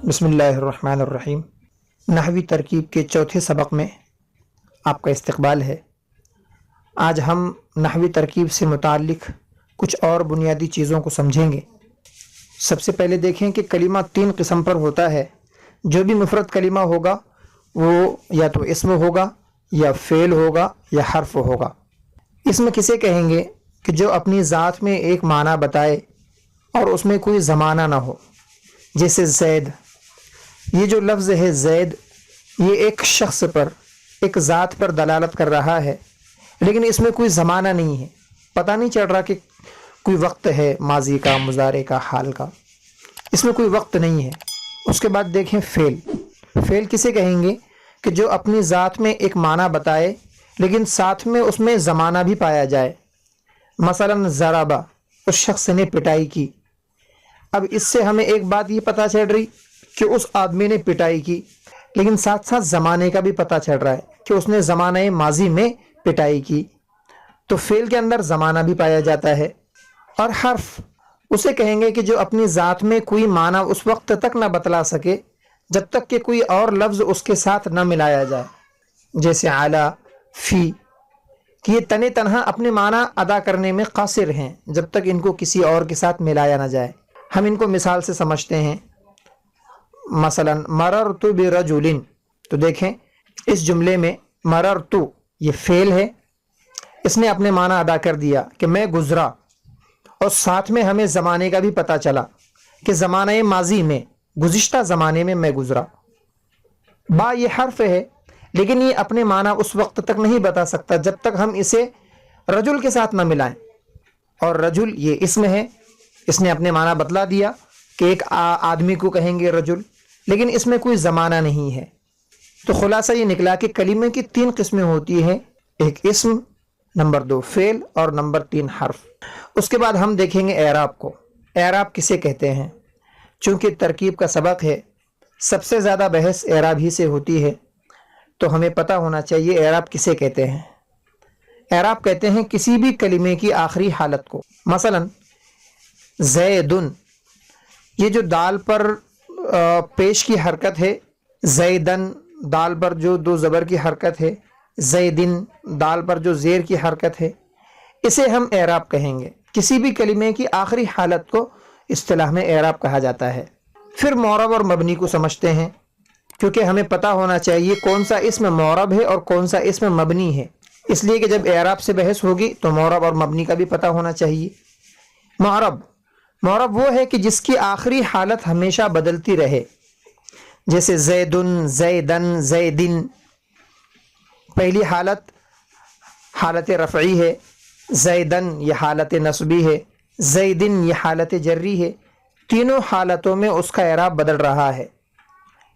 بسم اللہ الرحمن الرحیم۔ نحوی ترکیب کے چوتھے سبق میں آپ کا استقبال ہے۔ آج ہم نحوی ترکیب سے متعلق کچھ اور بنیادی چیزوں کو سمجھیں گے۔ سب سے پہلے دیکھیں کہ کلمہ تین قسم پر ہوتا ہے۔ جو بھی مفرد کلمہ ہوگا وہ یا تو اسم ہوگا یا فعل ہوگا یا حرف ہوگا۔ اسم کسے کہیں گے کہ جو اپنی ذات میں ایک معنی بتائے اور اس میں کوئی زمانہ نہ ہو، جیسے زید۔ یہ جو لفظ ہے زید، یہ ایک شخص پر، ایک ذات پر دلالت کر رہا ہے، لیکن اس میں کوئی زمانہ نہیں ہے، پتہ نہیں چل رہا کہ کوئی وقت ہے ماضی کا، مضارع کا، حال کا، اس میں کوئی وقت نہیں ہے۔ اس کے بعد دیکھیں فعل۔ فعل کسے کہیں گے کہ جو اپنی ذات میں ایک معنی بتائے لیکن ساتھ میں اس میں زمانہ بھی پایا جائے۔ مثلا ضربہ، اس شخص نے پٹائی کی۔ اب اس سے ہمیں ایک بات یہ پتہ چل رہی کہ اس آدمی نے پٹائی کی، لیکن ساتھ ساتھ زمانے کا بھی پتہ چل رہا ہے کہ اس نے زمانہ ماضی میں پٹائی کی، تو فعل کے اندر زمانہ بھی پایا جاتا ہے۔ اور حرف اسے کہیں گے کہ جو اپنی ذات میں کوئی معنی اس وقت تک نہ بتلا سکے جب تک کہ کوئی اور لفظ اس کے ساتھ نہ ملایا جائے، جیسے علی، فی، کہ یہ تن تنہا اپنے معنی ادا کرنے میں قاصر ہیں جب تک ان کو کسی اور کے ساتھ ملایا نہ جائے۔ ہم ان کو مثال سے سمجھتے ہیں۔ مثلا مررت برجل، تو دیکھیں اس جملے میں مررت یہ فعل ہے، اس نے اپنے معنی ادا کر دیا کہ میں گزرا، اور ساتھ میں ہمیں زمانے کا بھی پتہ چلا کہ زمانہ ماضی میں، گزشتہ زمانے میں گزرا۔ با یہ حرف ہے، لیکن یہ اپنے معنی اس وقت تک نہیں بتا سکتا جب تک ہم اسے رجل کے ساتھ نہ ملائیں۔ اور رجل یہ اسم ہے، اس نے اپنے معنی بتلا دیا کہ ایک آدمی کو کہیں گے رجل، لیکن اس میں کوئی زمانہ نہیں ہے۔ تو خلاصہ یہ نکلا کہ کلمے کی تین قسمیں ہوتی ہیں، ایک اسم، نمبر دو فعل، اور نمبر تین حرف۔ اس کے بعد ہم دیکھیں گے اعراب کو۔ اعراب کسے کہتے ہیں؟ چونکہ ترکیب کا سبق ہے، سب سے زیادہ بحث اعراب ہی سے ہوتی ہے، تو ہمیں پتہ ہونا چاہیے اعراب کسے کہتے ہیں۔ اعراب کہتے ہیں کسی بھی کلمے کی آخری حالت کو۔ مثلا زیدن، یہ جو دال پر پیش کی حرکت ہے، زیدن دال پر جو دو زبر کی حرکت ہے، زیدن دال پر جو زیر کی حرکت ہے، اسے ہم اعراب کہیں گے۔ کسی بھی کلمے کی آخری حالت کو اصطلاح میں اعراب کہا جاتا ہے۔ پھر معرب اور مبنی کو سمجھتے ہیں، کیونکہ ہمیں پتہ ہونا چاہیے کون سا اسم معرب ہے اور کون سا اسم مبنی ہے، اس لیے کہ جب اعراب سے بحث ہوگی تو معرب اور مبنی کا بھی پتہ ہونا چاہیے۔ معرب وہ ہے کہ جس کی آخری حالت ہمیشہ بدلتی رہے، جیسے زیدن، زیدن، زیدن۔ پہلی حالت رفعی ہے، زیدن یہ حالت نصبی ہے، زیدن یہ حالت جری ہے، تینوں حالتوں میں اس کا اعراب بدل رہا ہے۔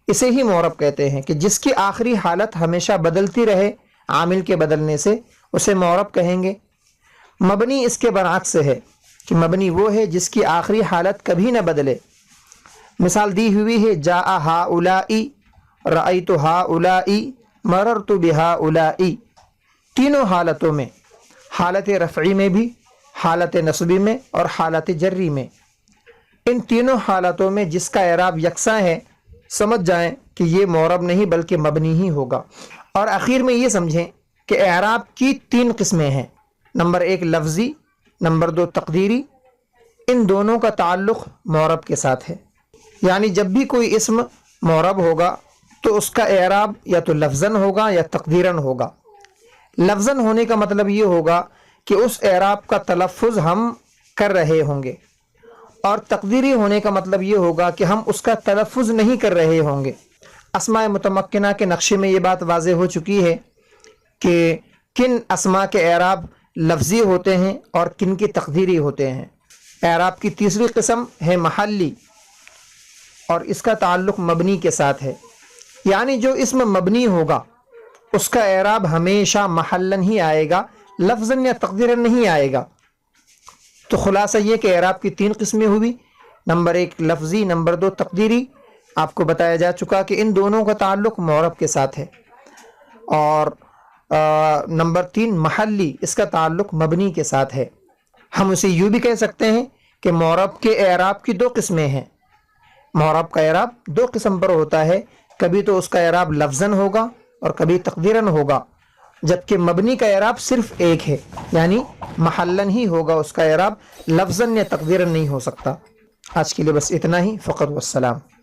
اسے ہی معرب کہتے ہیں کہ جس کی آخری حالت ہمیشہ بدلتی رہے عامل کے بدلنے سے، اسے معرب کہیں گے۔ مبنی اس کے برعکس ہے کہ مبنی وہ ہے جس کی آخری حالت کبھی نہ بدلے۔ مثال دی ہوئی ہے جاء ہؤلاء، رأیت ہؤلاء، مررت بہؤلاء۔ تینوں حالتوں میں، حالت رفعی میں بھی، حالت نصبی میں اور حالت جری میں، ان تینوں حالتوں میں جس کا اعراب یکساں ہے، سمجھ جائیں کہ یہ معرب نہیں بلکہ مبنی ہی ہوگا۔ اور آخر میں یہ سمجھیں کہ اعراب کی تین قسمیں ہیں، نمبر ایک لفظی، نمبر دو تقدیری۔ ان دونوں کا تعلق معرب کے ساتھ ہے، یعنی جب بھی کوئی اسم معرب ہوگا تو اس کا اعراب یا تو لفظاً ہوگا یا تقدیراً ہوگا۔ لفظاً ہونے کا مطلب یہ ہوگا کہ اس اعراب کا تلفظ ہم کر رہے ہوں گے، اور تقدیری ہونے کا مطلب یہ ہوگا کہ ہم اس کا تلفظ نہیں کر رہے ہوں گے۔ اسماء متمکنہ کے نقشے میں یہ بات واضح ہو چکی ہے کہ کن اسماء کے اعراب لفظی ہوتے ہیں اور کن کی تقدیری ہوتے ہیں۔ اعراب کی تیسری قسم ہے محلی، اور اس کا تعلق مبنی کے ساتھ ہے، یعنی جو اسم مبنی ہوگا اس کا اعراب ہمیشہ محلاً ہی آئے گا، لفظاً یا تقدیراً نہیں آئے گا۔ تو خلاصہ یہ کہ اعراب کی تین قسمیں ہوئی، نمبر ایک لفظی، نمبر دو تقدیری۔ آپ کو بتایا جا چکا کہ ان دونوں کا تعلق معرب کے ساتھ ہے، اور نمبر تین محلی، اس کا تعلق مبنی کے ساتھ ہے۔ ہم اسے یوں بھی کہہ سکتے ہیں کہ معرب کے اعراب کی دو قسمیں ہیں، معرب کا اعراب دو قسم پر ہوتا ہے، کبھی تو اس کا اعراب لفظاً ہوگا اور کبھی تقدیراً ہوگا، جبکہ مبنی کا اعراب صرف ایک ہے، یعنی محلاً ہی ہوگا اس کا اعراب، لفظاً یا تقدیراً نہیں ہو سکتا۔ آج کے لیے بس اتنا ہی، فقط والسلام۔